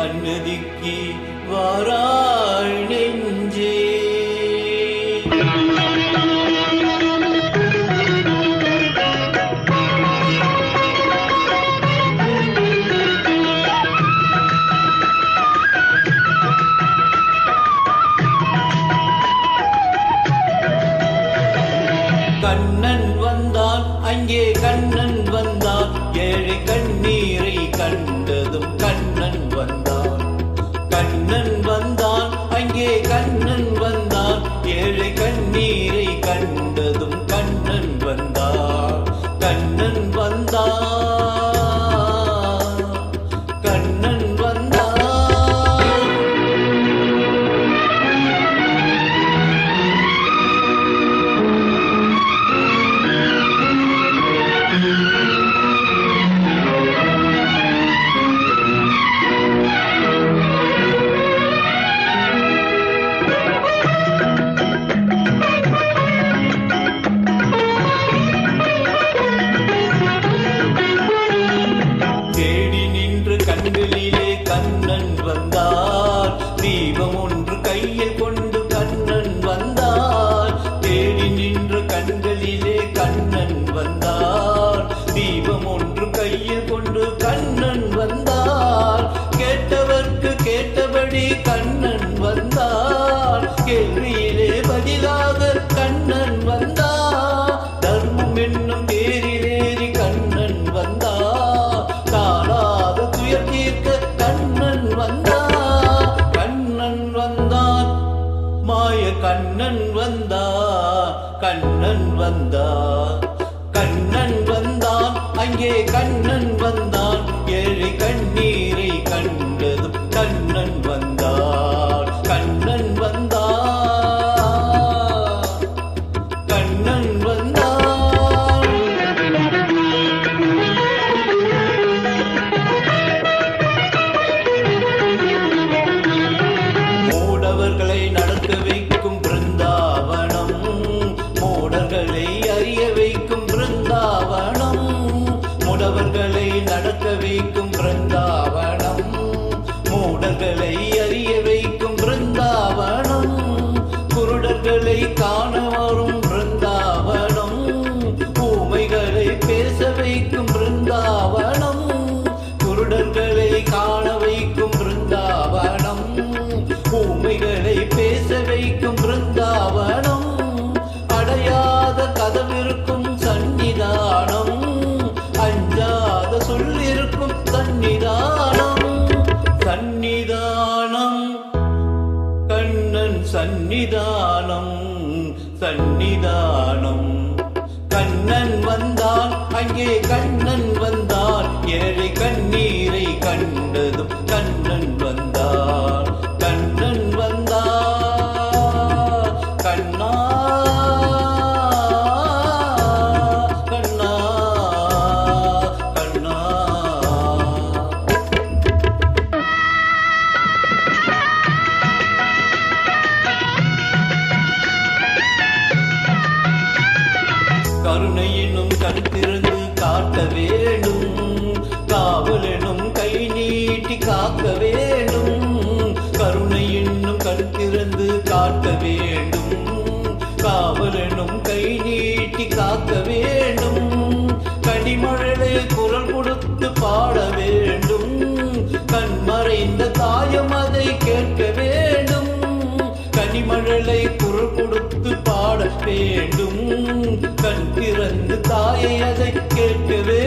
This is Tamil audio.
சன்னதிக்கு வாராள் நெஞ்சே. கண்ணன் வந்தான், அங்கே கண்ணன் வந்தான், ஏழை கண்ணீரை கண்டதும் கண்ணன் வந்தான். கண்ணன் வந்தான், அங்கே கண்ணன் வந்தான், ஏழை கண்ணீரை கண்டதும் கண்ணன் வந்தான். கண்ணன் வந்தான், கண்ணன் வந்தான். கண்களிலே கண்ணன் வந்தார், தீபம் ஒன்று கையில் கொண்டு கண்ணன் வந்தார். தேடி நின்று கண்களிலே கண்ணன் வந்தார், தீபம் ஒன்று கையில் கொண்டு கண்ணன் வந்தார். கேட்டவர்க்கு கேட்டபடி கண்ணன் வந்தார், கேள்வியிலே பதிலாக கண்ணன் வந்தார். தர்மம் என்னும் தேரிலேறி கண்ணன் வந்தார், தானாக துயர் தீர்க்க கண்ணன் வந்தார். கண்ணன் வந்தான், மாய கண்ணன் வந்தார், கண்ணன் வந்தார். கண்ணன் வந்தான், அங்கே கண்ணன் வந்தான், ஏழை கண்ணீரை கண்டதும் கண்ணன் வந்தார். கண்ணன் வந்தார், கண்ணன் வந்தார். மூடவர்களை நடக்க வைக்கும் பிருந்தாவனம், மூடர்களை அறிய வைக்கும் பிருந்தாவனம். மூடவர்களை நடக்க வைக்கும் பிருந்தாவனம், மூடர்களை அறிய வைக்கும் பிருந்தாவனம். குருடர்களை காண வரும் பிருந்தாவனம், ஊமைகளை பேச வைக்கும் பிருந்தாவனம். குருடர்களை காண வைக்கும் பிருந்தாவனம், ஊமைகளை பேச வைக்கும் பிருந்தாவனம். அடையாத கதவிருக்கும் சந்நிதானம், அஞ்சாத சொல்லிருக்கும் சந்நிதானம். சந்நிதானம், கண்ணன் சந்நிதானம், சந்நிதானம். கண்ணன் வந்தான், அங்கே கண்ணன் வந்தான், ஏழை கண்ணீரை கண்டதும் கண்ணன் வந்தான். கண்ணன் வந்தான், கண்ணா கண்ணா கண்ணா. கருணையினும் கண் திறந்து காட்ட வேண்டும், காவலெனும் கை நீட்டி காக்க வேண்டும். கருணையினும் கண் திறந்து காட்ட வேண்டும், காவலெனும் கை நீட்டி காக்க வேண்டும். கனிமழலை குரல் கொடுத்து பாட வேண்டும், கண்மறைந்த தாயம் அதை கேட்க வேண்டும். கனிமழலை குரல் கொடுத்து பாட வேண்டும், கண் திறந்து தாயை அதை கேட்க வேண்டும்.